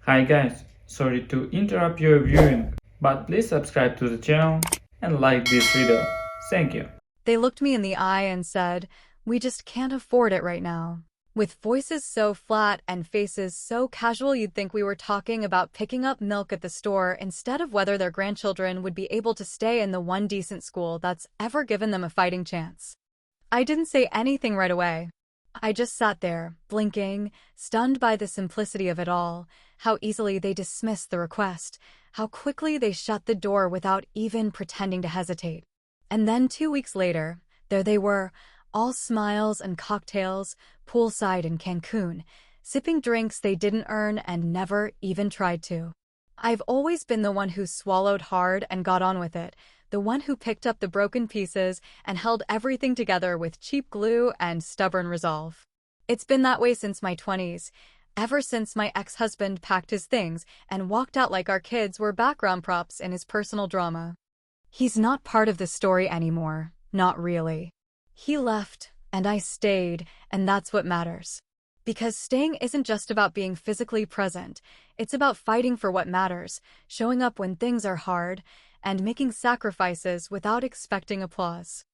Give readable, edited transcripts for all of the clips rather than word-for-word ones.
Hi guys, sorry to interrupt your viewing, but please subscribe to the channel and like this video. Thank you. They looked me in the eye and said, "We just can't afford it right now." With voices so flat and faces so casual you'd think we were talking about picking up milk at the store instead of whether their grandchildren would be able to stay in the one decent school that's ever given them a fighting chance. I didn't say anything right away. I just sat there, blinking, stunned by the simplicity of it all, how easily they dismissed the request, how quickly they shut the door without even pretending to hesitate. And then 2 weeks later, there they were, all smiles and cocktails, poolside in Cancun, sipping drinks they didn't earn and never even tried to. I've always been the one who swallowed hard and got on with it, the one who picked up the broken pieces and held everything together with cheap glue and stubborn resolve. It's been that way since my 20s, ever since my ex-husband packed his things and walked out like our kids were background props in his personal drama. He's not part of the story anymore, not really. He left, and I stayed, and that's what matters. Because staying isn't just about being physically present, it's about fighting for what matters, showing up when things are hard, and making sacrifices without expecting applause.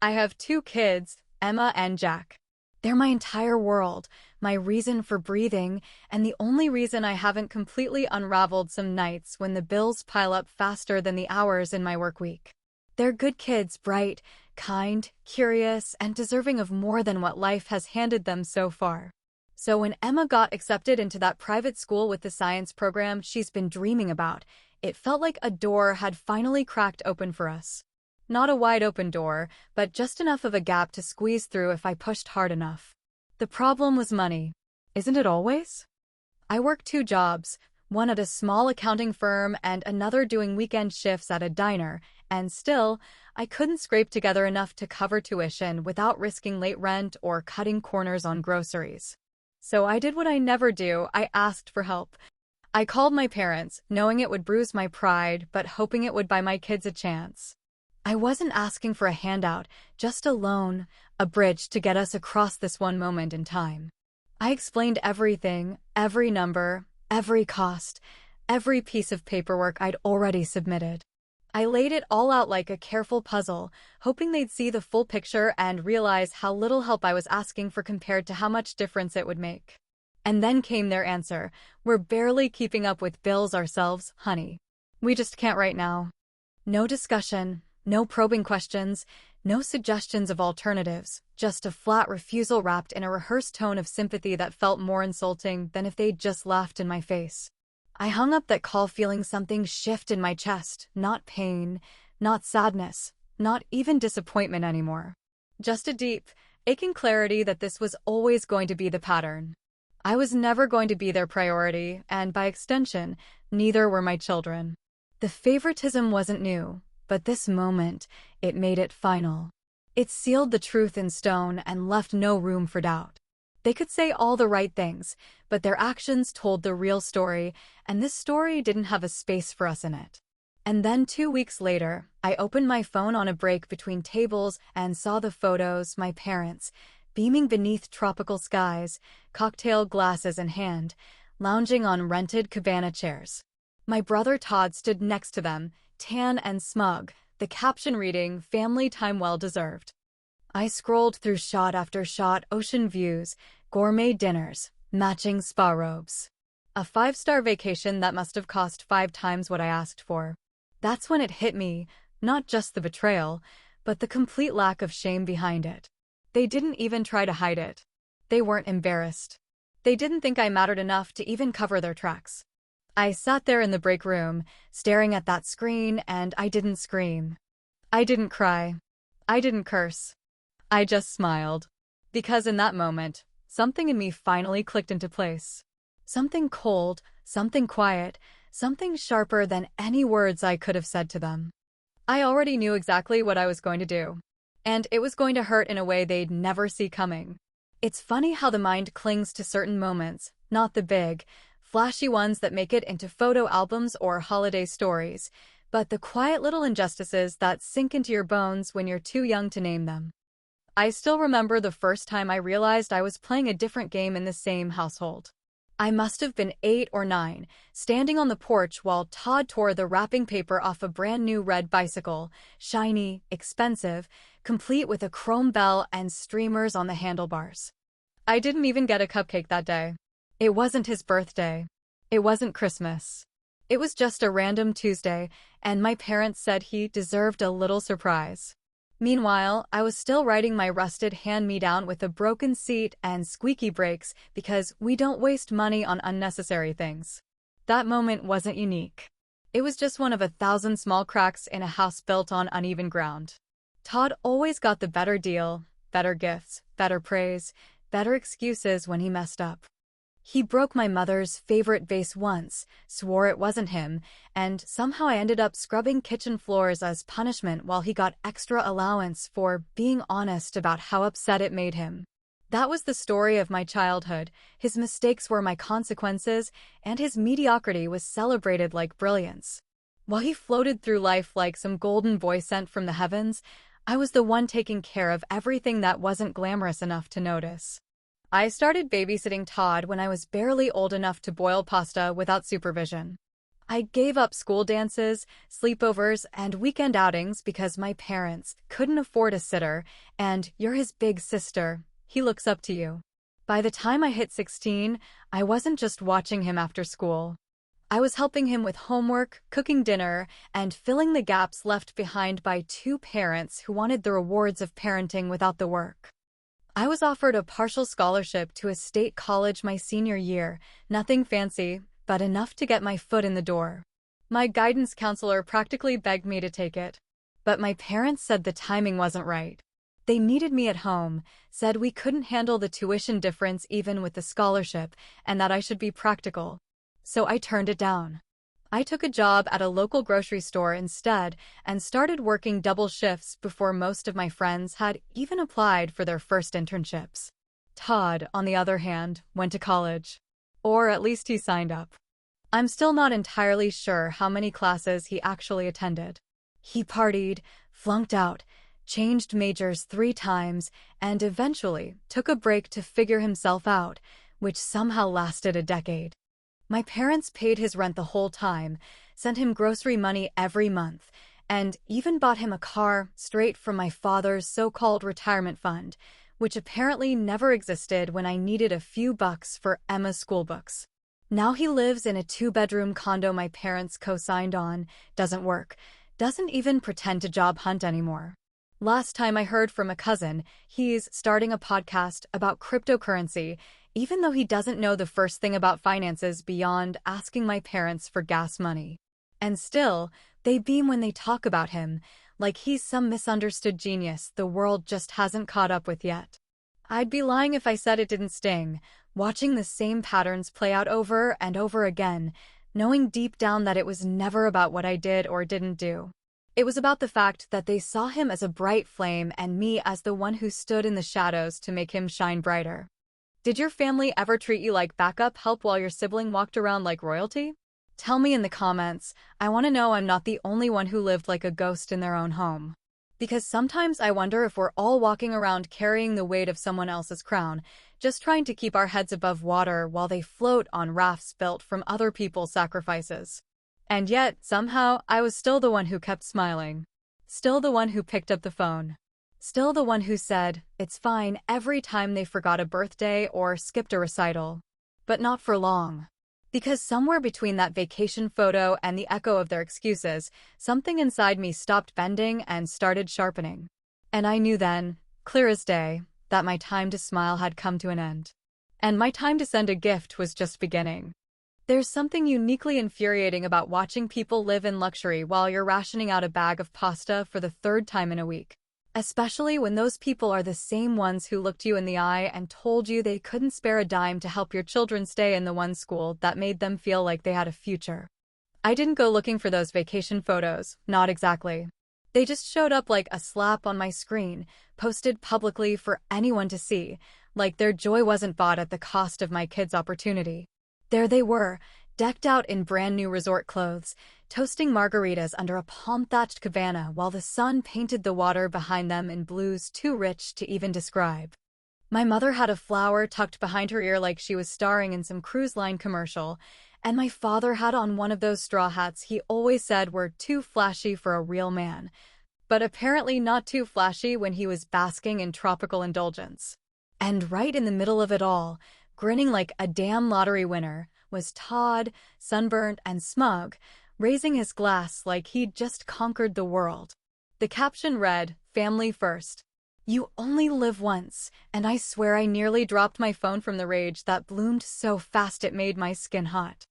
I have 2 kids, Emma and Jack. They're my entire world, my reason for breathing, and the only reason I haven't completely unraveled some nights when the bills pile up faster than the hours in my work week. They're good kids, bright, kind, curious, and deserving of more than what life has handed them so far. So when Emma got accepted into that private school with the science program she's been dreaming about, it felt like a door had finally cracked open for us. Not a wide-open door, but just enough of a gap to squeeze through if I pushed hard enough. The problem was money. Isn't it always? I work 2 jobs, one at a small accounting firm and another doing weekend shifts at a diner, and still, I couldn't scrape together enough to cover tuition without risking late rent or cutting corners on groceries. So I did what I never do, I asked for help. I called my parents, knowing it would bruise my pride, but hoping it would buy my kids a chance. I wasn't asking for a handout, just a loan, a bridge to get us across this one moment in time. I explained everything, every number, every cost, every piece of paperwork I'd already submitted. I laid it all out like a careful puzzle, hoping they'd see the full picture and realize how little help I was asking for compared to how much difference it would make. And then came their answer, "We're barely keeping up with bills ourselves, honey. We just can't right now." No discussion, no probing questions, no suggestions of alternatives, just a flat refusal wrapped in a rehearsed tone of sympathy that felt more insulting than if they'd just laughed in my face. I hung up that call feeling something shift in my chest, not pain, not sadness, not even disappointment anymore. Just a deep, aching clarity that this was always going to be the pattern. I was never going to be their priority, and by extension, neither were my children. The favoritism wasn't new, but this moment, it made it final. It sealed the truth in stone and left no room for doubt. They could say all the right things, but their actions told the real story, and this story didn't have a space for us in it. And then 2 weeks later, I opened my phone on a break between tables and saw the photos, my parents, beaming beneath tropical skies, cocktail glasses in hand, lounging on rented cabana chairs. My brother Todd stood next to them, tan and smug, the caption reading, "Family time well deserved." I scrolled through shot after shot, ocean views, gourmet dinners, matching spa robes. A 5-star vacation that must have cost 5 times what I asked for. That's when it hit me, not just the betrayal, but the complete lack of shame behind it. They didn't even try to hide it. They weren't embarrassed. They didn't think I mattered enough to even cover their tracks. I sat there in the break room, staring at that screen, and I didn't scream. I didn't cry. I didn't curse. I just smiled. Because in that moment, something in me finally clicked into place. Something cold, something quiet, something sharper than any words I could have said to them. I already knew exactly what I was going to do. And it was going to hurt in a way they'd never see coming. It's funny how the mind clings to certain moments, not the big, flashy ones that make it into photo albums or holiday stories, but the quiet little injustices that sink into your bones when you're too young to name them. I still remember the first time I realized I was playing a different game in the same household. I must have been 8 or 9, standing on the porch while Todd tore the wrapping paper off a brand new red bicycle, shiny, expensive, complete with a chrome bell and streamers on the handlebars. I didn't even get a cupcake that day. It wasn't his birthday. It wasn't Christmas. It was just a random Tuesday, and my parents said he deserved a little surprise. Meanwhile, I was still riding my rusted hand-me-down with a broken seat and squeaky brakes because we don't waste money on unnecessary things. That moment wasn't unique. It was just one of 1,000 small cracks in a house built on uneven ground. Todd always got the better deal, better gifts, better praise, better excuses when he messed up. He broke my mother's favorite vase once, swore it wasn't him, and somehow I ended up scrubbing kitchen floors as punishment while he got extra allowance for being honest about how upset it made him. That was the story of my childhood. His mistakes were my consequences, and his mediocrity was celebrated like brilliance. While he floated through life like some golden boy sent from the heavens, I was the one taking care of everything that wasn't glamorous enough to notice. I started babysitting Todd when I was barely old enough to boil pasta without supervision. I gave up school dances, sleepovers, and weekend outings because my parents couldn't afford a sitter, and you're his big sister. He looks up to you. By the time I hit 16, I wasn't just watching him after school. I was helping him with homework, cooking dinner, and filling the gaps left behind by two parents who wanted the rewards of parenting without the work. I was offered a partial scholarship to a state college my senior year, nothing fancy, but enough to get my foot in the door. My guidance counselor practically begged me to take it. But my parents said the timing wasn't right. They needed me at home, said we couldn't handle the tuition difference even with the scholarship, and that I should be practical. So I turned it down. I took a job at a local grocery store instead and started working double shifts before most of my friends had even applied for their first internships. Todd, on the other hand, went to college. Or at least he signed up. I'm still not entirely sure how many classes he actually attended. He partied, flunked out, changed majors 3 times, and eventually took a break to figure himself out, which somehow lasted a decade. My parents paid his rent the whole time, sent him grocery money every month, and even bought him a car straight from my father's so-called retirement fund, which apparently never existed when I needed a few bucks for Emma's school books. Now he lives in a 2-bedroom condo my parents co-signed on, doesn't work, doesn't even pretend to job hunt anymore. Last time I heard from a cousin, he's starting a podcast about cryptocurrency, even though he doesn't know the first thing about finances beyond asking my parents for gas money. And still, they beam when they talk about him, like he's some misunderstood genius the world just hasn't caught up with yet. I'd be lying if I said it didn't sting, watching the same patterns play out over and over again, knowing deep down that it was never about what I did or didn't do. It was about the fact that they saw him as a bright flame and me as the one who stood in the shadows to make him shine brighter. Did your family ever treat you like backup help while your sibling walked around like royalty? Tell me in the comments. I want to know I'm not the only one who lived like a ghost in their own home. Because sometimes I wonder if we're all walking around carrying the weight of someone else's crown, just trying to keep our heads above water while they float on rafts built from other people's sacrifices. And yet, somehow, I was still the one who kept smiling. Still the one who picked up the phone. Still the one who said, it's fine every time they forgot a birthday or skipped a recital. But not for long. Because somewhere between that vacation photo and the echo of their excuses, something inside me stopped bending and started sharpening. And I knew then, clear as day, that my time to smile had come to an end. And my time to send a gift was just beginning. There's something uniquely infuriating about watching people live in luxury while you're rationing out a bag of pasta for the 3rd time in a week. Especially when those people are the same ones who looked you in the eye and told you they couldn't spare a dime to help your children stay in the one school that made them feel like they had a future. I didn't go looking for those vacation photos, not exactly. They just showed up like a slap on my screen, posted publicly for anyone to see, like their joy wasn't bought at the cost of my kids' opportunity. There they were, decked out in brand new resort clothes, toasting margaritas under a palm-thatched cabana while the sun painted the water behind them in blues too rich to even describe. My mother had a flower tucked behind her ear like she was starring in some cruise line commercial, and my father had on one of those straw hats he always said were too flashy for a real man, but apparently not too flashy when he was basking in tropical indulgence. And right in the middle of it all, grinning like a damn lottery winner, was Todd, sunburnt and smug, raising his glass like he'd just conquered the world. The caption read, "Family first. You only live once," and I swear I nearly dropped my phone from the rage that bloomed so fast it made my skin hot.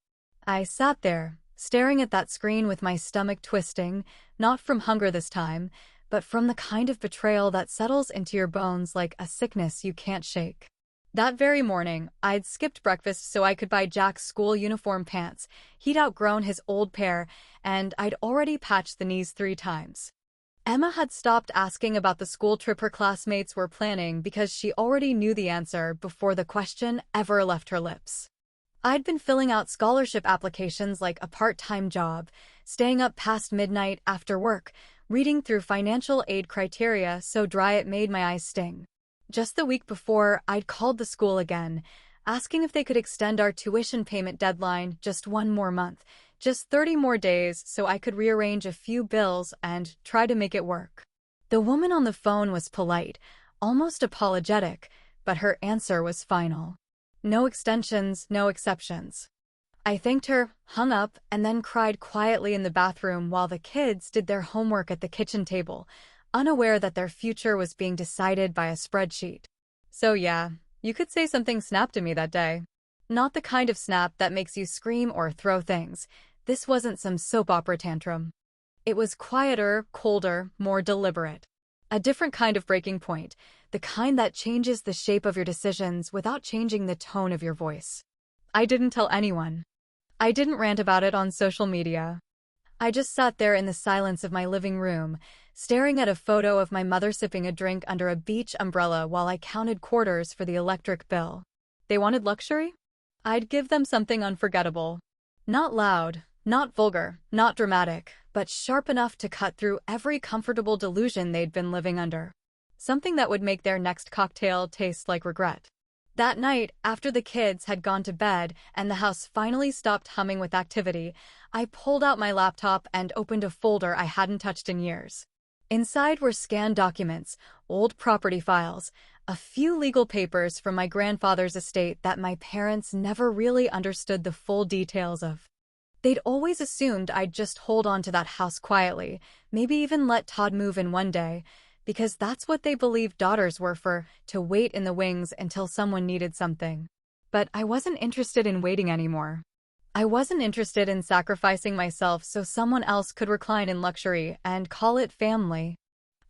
I sat there, staring at that screen with my stomach twisting, not from hunger this time, but from the kind of betrayal that settles into your bones like a sickness you can't shake. That very morning, I'd skipped breakfast so I could buy Jack's school uniform pants. He'd outgrown his old pair, and I'd already patched the knees 3 times. Emma had stopped asking about the school trip her classmates were planning because she already knew the answer before the question ever left her lips. I'd been filling out scholarship applications like a part-time job, staying up past midnight after work, reading through financial aid criteria so dry it made my eyes sting. Just the week before, I'd called the school again, asking if they could extend our tuition payment deadline just 1 more month, just 30 more days so I could rearrange a few bills and try to make it work. The woman on the phone was polite, almost apologetic, but her answer was final. No extensions, no exceptions. I thanked her, hung up, and then cried quietly in the bathroom while the kids did their homework at the kitchen table, unaware that their future was being decided by a spreadsheet. So yeah, you could say something snapped to me that day. Not the kind of snap that makes you scream or throw things. This wasn't some soap opera tantrum. It was quieter, colder, more deliberate. A different kind of breaking point, the kind that changes the shape of your decisions without changing the tone of your voice. I didn't tell anyone. I didn't rant about it on social media. I just sat there in the silence of my living room, staring at a photo of my mother sipping a drink under a beach umbrella while I counted quarters for the electric bill. They wanted luxury? I'd give them something unforgettable. Not loud, not vulgar, not dramatic, but sharp enough to cut through every comfortable delusion they'd been living under. Something that would make their next cocktail taste like regret. That night, after the kids had gone to bed and the house finally stopped humming with activity, I pulled out my laptop and opened a folder I hadn't touched in years. Inside were scanned documents, old property files, a few legal papers from my grandfather's estate that my parents never really understood the full details of. They'd always assumed I'd just hold on to that house quietly, maybe even let Todd move in one day, because that's what they believed daughters were for, to wait in the wings until someone needed something. But I wasn't interested in waiting anymore. I wasn't interested in sacrificing myself so someone else could recline in luxury and call it family.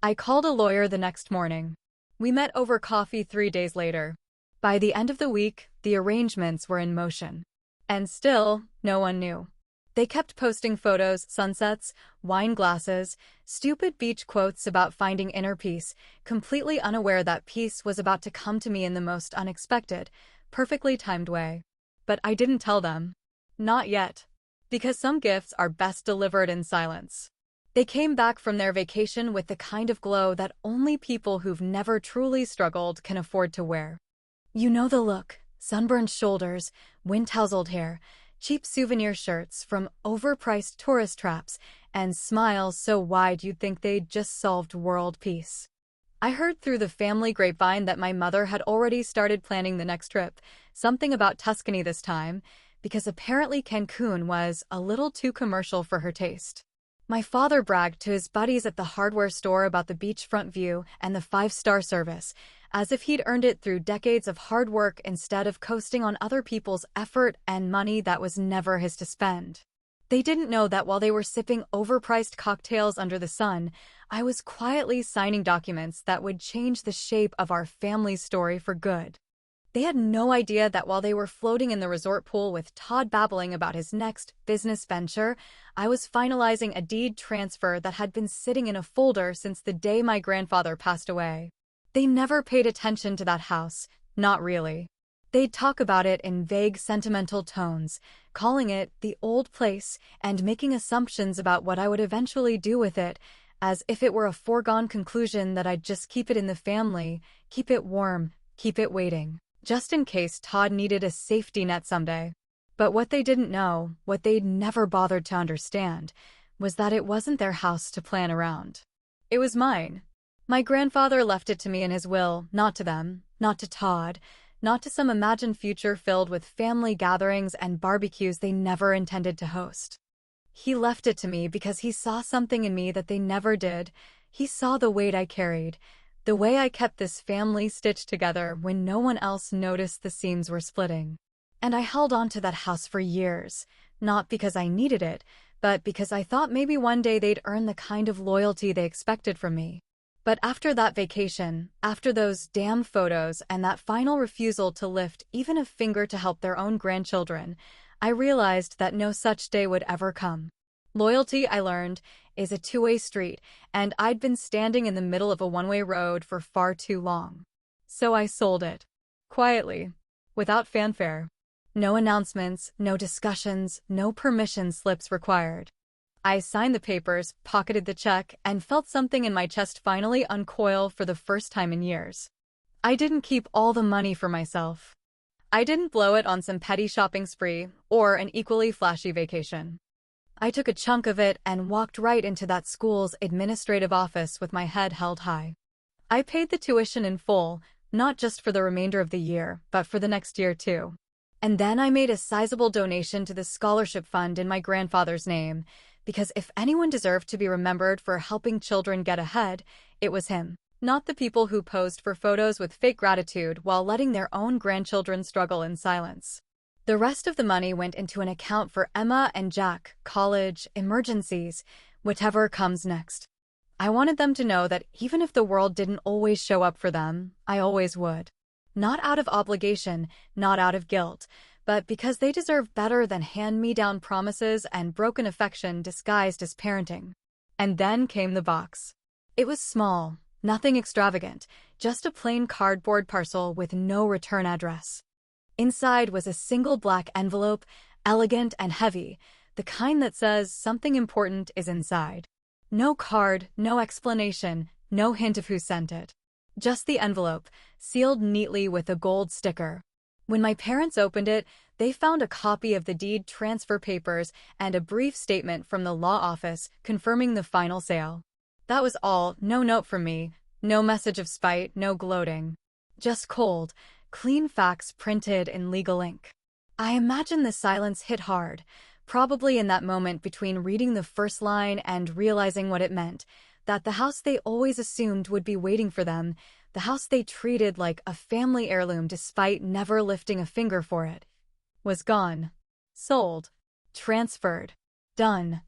I called a lawyer the next morning. We met over coffee 3 days later. By the end of the week, the arrangements were in motion. And still, no one knew. They kept posting photos, sunsets, wine glasses, stupid beach quotes about finding inner peace, completely unaware that peace was about to come to me in the most unexpected, perfectly timed way. But I didn't tell them. Not yet. Because some gifts are best delivered in silence. They came back from their vacation with the kind of glow that only people who've never truly struggled can afford to wear. You know the look, sunburned shoulders, wind-tousled hair, cheap souvenir shirts from overpriced tourist traps, and smiles so wide you'd think they'd just solved world peace. I heard through the family grapevine that my mother had already started planning the next trip, something about Tuscany this time, because apparently Cancun was a little too commercial for her taste. My father bragged to his buddies at the hardware store about the beachfront view and the 5-star service, as if he'd earned it through decades of hard work instead of coasting on other people's effort and money that was never his to spend. They didn't know that while they were sipping overpriced cocktails under the sun, I was quietly signing documents that would change the shape of our family story for good. They had no idea that while they were floating in the resort pool with Todd babbling about his next business venture, I was finalizing a deed transfer that had been sitting in a folder since the day my grandfather passed away. They never paid attention to that house, not really. They'd talk about it in vague sentimental tones, calling it the old place and making assumptions about what I would eventually do with it, as if it were a foregone conclusion that I'd just keep it in the family, keep it warm, keep it waiting, just in case Todd needed a safety net someday. But what they didn't know, what they'd never bothered to understand, was that it wasn't their house to plan around. It was mine. My grandfather left it to me in his will, not to them, not to Todd, not to some imagined future filled with family gatherings and barbecues they never intended to host. He left it to me because he saw something in me that they never did. He saw the weight I carried, the way I kept this family stitched together when no one else noticed the seams were splitting. And I held on to that house for years, not because I needed it, but because I thought maybe one day they'd earn the kind of loyalty they expected from me. But after that vacation, after those damn photos and that final refusal to lift even a finger to help their own grandchildren, I realized that no such day would ever come. Loyalty, I learned, is a two-way street, and I'd been standing in the middle of a one-way road for far too long. So I sold it. Quietly. Without fanfare. No announcements, no discussions, no permission slips required. I signed the papers, pocketed the check, and felt something in my chest finally uncoil for the first time in years. I didn't keep all the money for myself. I didn't blow it on some petty shopping spree or an equally flashy vacation. I took a chunk of it and walked right into that school's administrative office with my head held high. I paid the tuition in full, not just for the remainder of the year, but for the next year too. And then I made a sizable donation to the scholarship fund in my grandfather's name, because if anyone deserved to be remembered for helping children get ahead, it was him. Not the people who posed for photos with fake gratitude while letting their own grandchildren struggle in silence. The rest of the money went into an account for Emma and Jack, college, emergencies, whatever comes next. I wanted them to know that even if the world didn't always show up for them, I always would. Not out of obligation, not out of guilt, but because they deserve better than hand-me-down promises and broken affection disguised as parenting. And then came the box. It was small, nothing extravagant, just a plain cardboard parcel with no return address. Inside was a single black envelope, elegant and heavy, the kind that says something important is inside. No card, no explanation, no hint of who sent it. Just the envelope, sealed neatly with a gold sticker. When my parents opened it, they found a copy of the deed transfer papers and a brief statement from the law office confirming the final sale. That was all, no note from me, no message of spite, no gloating. Just cold, clean facts printed in legal ink. I imagine the silence hit hard, probably in that moment between reading the first line and realizing what it meant, that the house they always assumed would be waiting for them, the house they treated like a family heirloom despite never lifting a finger for it, was gone. Sold. Transferred. Done.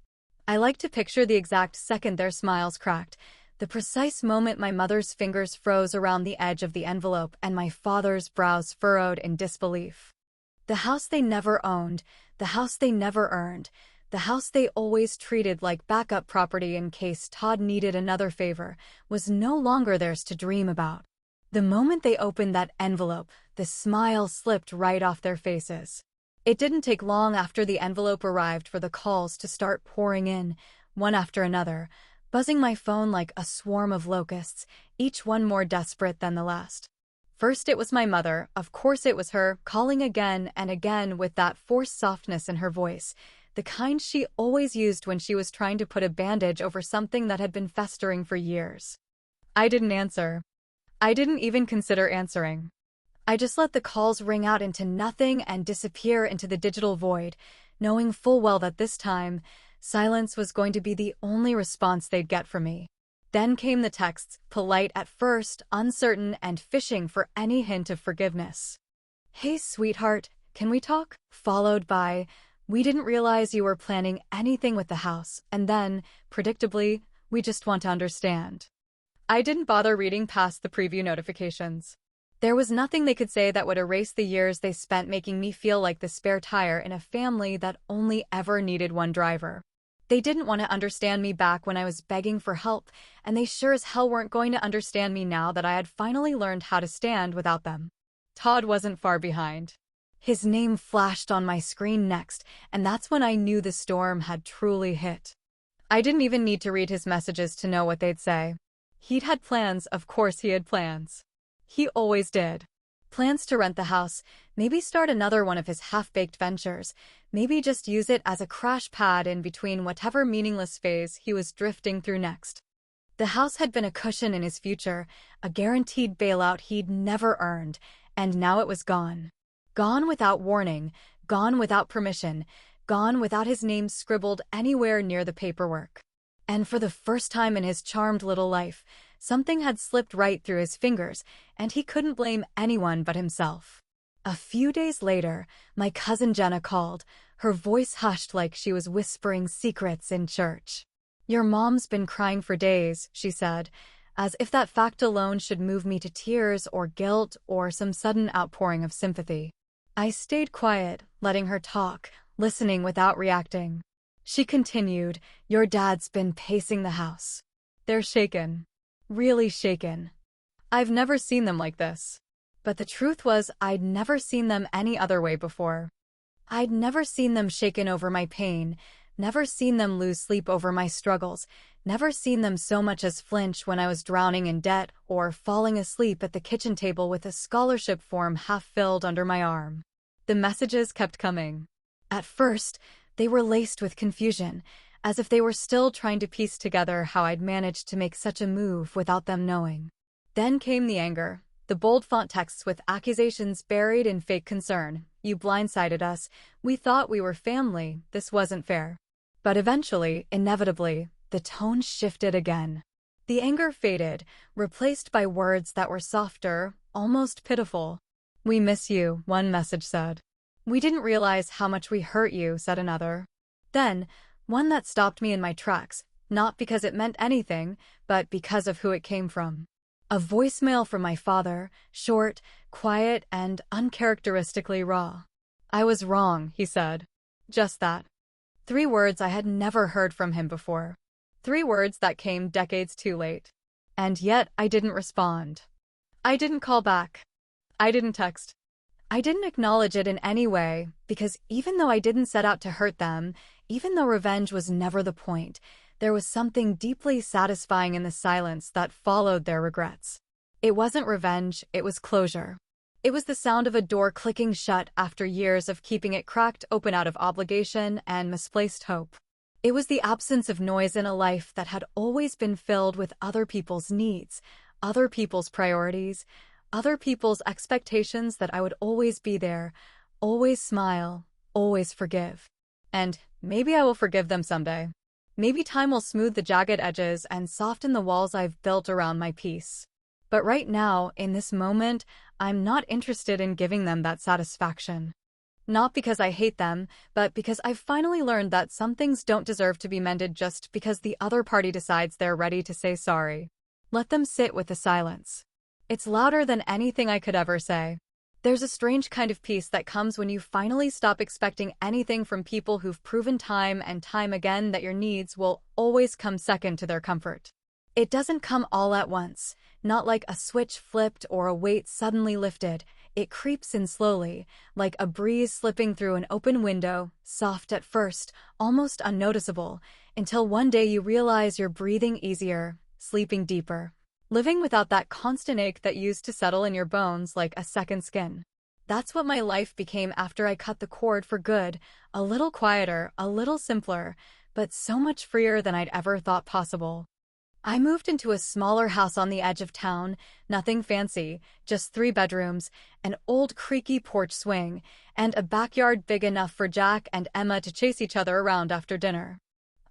I like to picture the exact second their smiles cracked, the precise moment my mother's fingers froze around the edge of the envelope and my father's brows furrowed in disbelief. The house they never owned, the house they never earned, the house they always treated like backup property in case Todd needed another favor, was no longer theirs to dream about. The moment they opened that envelope, the smile slipped right off their faces. It didn't take long after the envelope arrived for the calls to start pouring in, one after another, buzzing my phone like a swarm of locusts, each one more desperate than the last. First it was my mother, of course it was her, calling again and again with that forced softness in her voice, the kind she always used when she was trying to put a bandage over something that had been festering for years. I didn't answer. I didn't even consider answering. I just let the calls ring out into nothing and disappear into the digital void, knowing full well that this time, silence was going to be the only response they'd get from me. Then came the texts, polite at first, uncertain, and fishing for any hint of forgiveness. "Hey, sweetheart, can we talk?" Followed by, "We didn't realize you were planning anything with the house," and then, predictably, "We just want to understand." I didn't bother reading past the preview notifications. There was nothing they could say that would erase the years they spent making me feel like the spare tire in a family that only ever needed one driver. They didn't want to understand me back when I was begging for help, and they sure as hell weren't going to understand me now that I had finally learned how to stand without them. Todd wasn't far behind. His name flashed on my screen next, and that's when I knew the storm had truly hit. I didn't even need to read his messages to know what they'd say. He'd had plans, of course he had plans. He always did. Plans to rent the house, maybe start another one of his half-baked ventures, maybe just use it as a crash pad in between whatever meaningless phase he was drifting through next. The house had been a cushion in his future, a guaranteed bailout he'd never earned, and now it was gone. Gone without warning, gone without permission, gone without his name scribbled anywhere near the paperwork. And for the first time in his charmed little life, something had slipped right through his fingers, and he couldn't blame anyone but himself. A few days later, my cousin Jenna called, her voice hushed like she was whispering secrets in church. "Your mom's been crying for days," she said, as if that fact alone should move me to tears or guilt or some sudden outpouring of sympathy. I stayed quiet, letting her talk, listening without reacting. She continued, "Your dad's been pacing the house. They're shaken. Really shaken. I've never seen them like this." But the truth was, I'd never seen them any other way before. I'd never seen them shaken over my pain, never seen them lose sleep over my struggles, never seen them so much as flinch when I was drowning in debt or falling asleep at the kitchen table with a scholarship form half-filled under my arm. The messages kept coming. At first, they were laced with confusion, as if they were still trying to piece together how I'd managed to make such a move without them knowing. Then came the anger, the bold font texts with accusations buried in fake concern. "You blindsided us. We thought we were family. This wasn't fair." But eventually, inevitably, the tone shifted again. The anger faded, replaced by words that were softer, almost pitiful. "We miss you," one message said. "We didn't realize how much we hurt you," said another. Then, one that stopped me in my tracks, not because it meant anything, but because of who it came from. A voicemail from my father, short, quiet, and uncharacteristically raw. "I was wrong," he said. Just that. 3 words I had never heard from him before. 3 words that came decades too late. And yet I didn't respond. I didn't call back. I didn't text. I didn't acknowledge it in any way, because even though I didn't set out to hurt them, even though revenge was never the point, there was something deeply satisfying in the silence that followed their regrets. It wasn't revenge, it was closure. It was the sound of a door clicking shut after years of keeping it cracked open out of obligation and misplaced hope. It was the absence of noise in a life that had always been filled with other people's needs, other people's priorities, other people's expectations that I would always be there, always smile, always forgive. And maybe I will forgive them someday. Maybe time will smooth the jagged edges and soften the walls I've built around my peace. But right now, in this moment, I'm not interested in giving them that satisfaction. Not because I hate them, but because I've finally learned that some things don't deserve to be mended just because the other party decides they're ready to say sorry. Let them sit with the silence. It's louder than anything I could ever say. There's a strange kind of peace that comes when you finally stop expecting anything from people who've proven time and time again that your needs will always come second to their comfort. It doesn't come all at once, not like a switch flipped or a weight suddenly lifted. It creeps in slowly, like a breeze slipping through an open window, soft at first, almost unnoticeable, until one day you realize you're breathing easier, sleeping deeper. Living without that constant ache that used to settle in your bones like a second skin. That's what my life became after I cut the cord for good, a little quieter, a little simpler, but so much freer than I'd ever thought possible. I moved into a smaller house on the edge of town, nothing fancy, just 3 bedrooms, an old creaky porch swing, and a backyard big enough for Jack and Emma to chase each other around after dinner.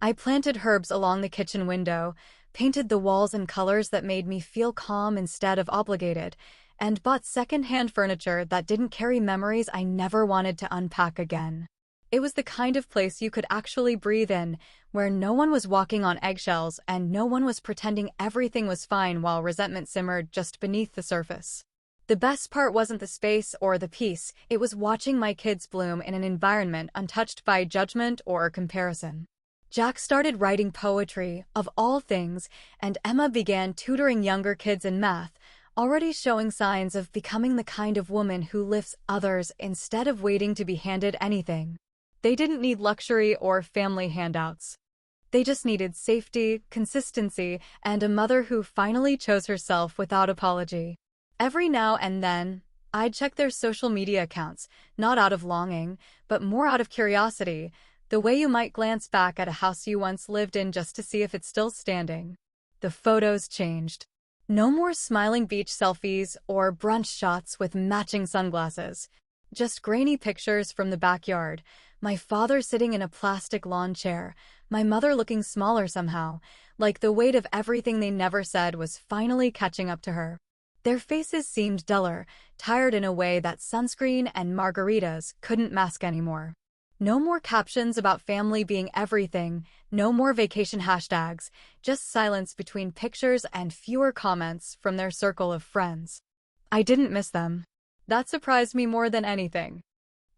I planted herbs along the kitchen window, painted the walls in colors that made me feel calm instead of obligated, and bought second-hand furniture that didn't carry memories I never wanted to unpack again. It was the kind of place you could actually breathe in, where no one was walking on eggshells and no one was pretending everything was fine while resentment simmered just beneath the surface. The best part wasn't the space or the peace, it was watching my kids bloom in an environment untouched by judgment or comparison. Jack started writing poetry, of all things, and Emma began tutoring younger kids in math, already showing signs of becoming the kind of woman who lifts others instead of waiting to be handed anything. They didn't need luxury or family handouts. They just needed safety, consistency, and a mother who finally chose herself without apology. Every now and then, I'd check their social media accounts, not out of longing, but more out of curiosity, the way you might glance back at a house you once lived in just to see if it's still standing. The photos changed. No more smiling beach selfies or brunch shots with matching sunglasses. Just grainy pictures from the backyard. My father sitting in a plastic lawn chair, my mother looking smaller somehow, like the weight of everything they never said was finally catching up to her. Their faces seemed duller, tired in a way that sunscreen and margaritas couldn't mask anymore. No more captions about family being everything, no more vacation hashtags, just silence between pictures and fewer comments from their circle of friends. I didn't miss them. That surprised me more than anything.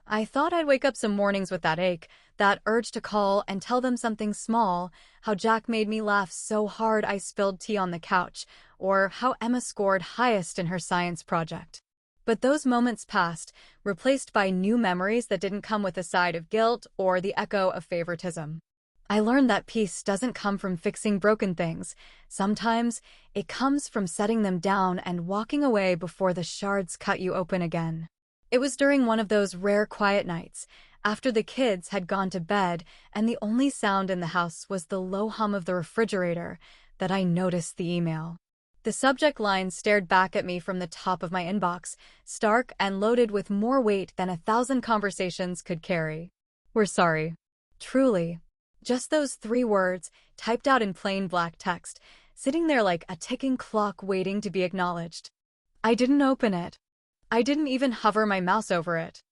I thought I'd wake up some mornings with that ache, that urge to call and tell them something small, how Jack made me laugh so hard I spilled tea on the couch, or how Emma scored highest in her science project. But those moments passed, replaced by new memories that didn't come with a side of guilt or the echo of favoritism. I learned that peace doesn't come from fixing broken things. Sometimes it comes from setting them down and walking away before the shards cut you open again. It was during one of those rare quiet nights, after the kids had gone to bed and the only sound in the house was the low hum of the refrigerator, that I noticed the email. The subject line stared back at me from the top of my inbox, stark and loaded with more weight than 1,000 conversations could carry. "We're sorry." Truly. Just those 3 words, typed out in plain black text, sitting there like a ticking clock waiting to be acknowledged. I didn't open it. I didn't even hover my mouse over it.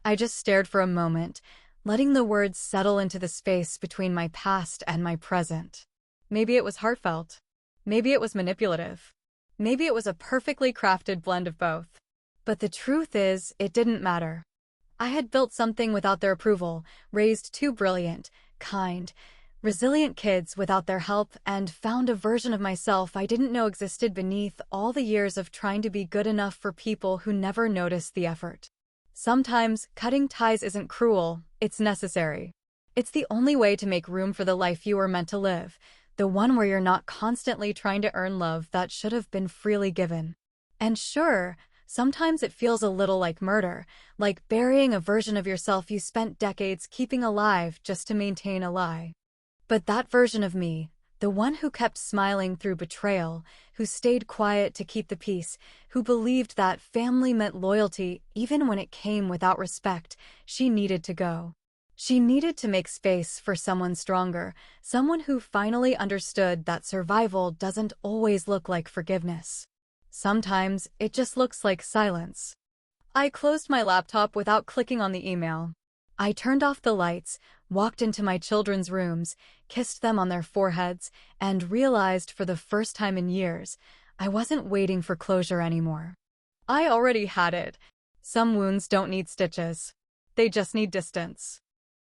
I just stared for a moment, letting the words settle into the space between my past and my present. Maybe it was heartfelt. Maybe it was manipulative. Maybe it was a perfectly crafted blend of both. But the truth is, it didn't matter. I had built something without their approval, raised 2 brilliant, kind, resilient kids without their help, and found a version of myself I didn't know existed beneath all the years of trying to be good enough for people who never noticed the effort. Sometimes, cutting ties isn't cruel, it's necessary. It's the only way to make room for the life you were meant to live, the one where you're not constantly trying to earn love that should have been freely given. And sure, sometimes it feels a little like murder, like burying a version of yourself you spent decades keeping alive just to maintain a lie. But that version of me, the one who kept smiling through betrayal, who stayed quiet to keep the peace, who believed that family meant loyalty even when it came without respect, she needed to go. She needed to make space for someone stronger, someone who finally understood that survival doesn't always look like forgiveness. Sometimes it just looks like silence. I closed my laptop without clicking on the email. I turned off the lights, walked into my children's rooms, kissed them on their foreheads, and realized for the first time in years, I wasn't waiting for closure anymore. I already had it. Some wounds don't need stitches. They just need distance.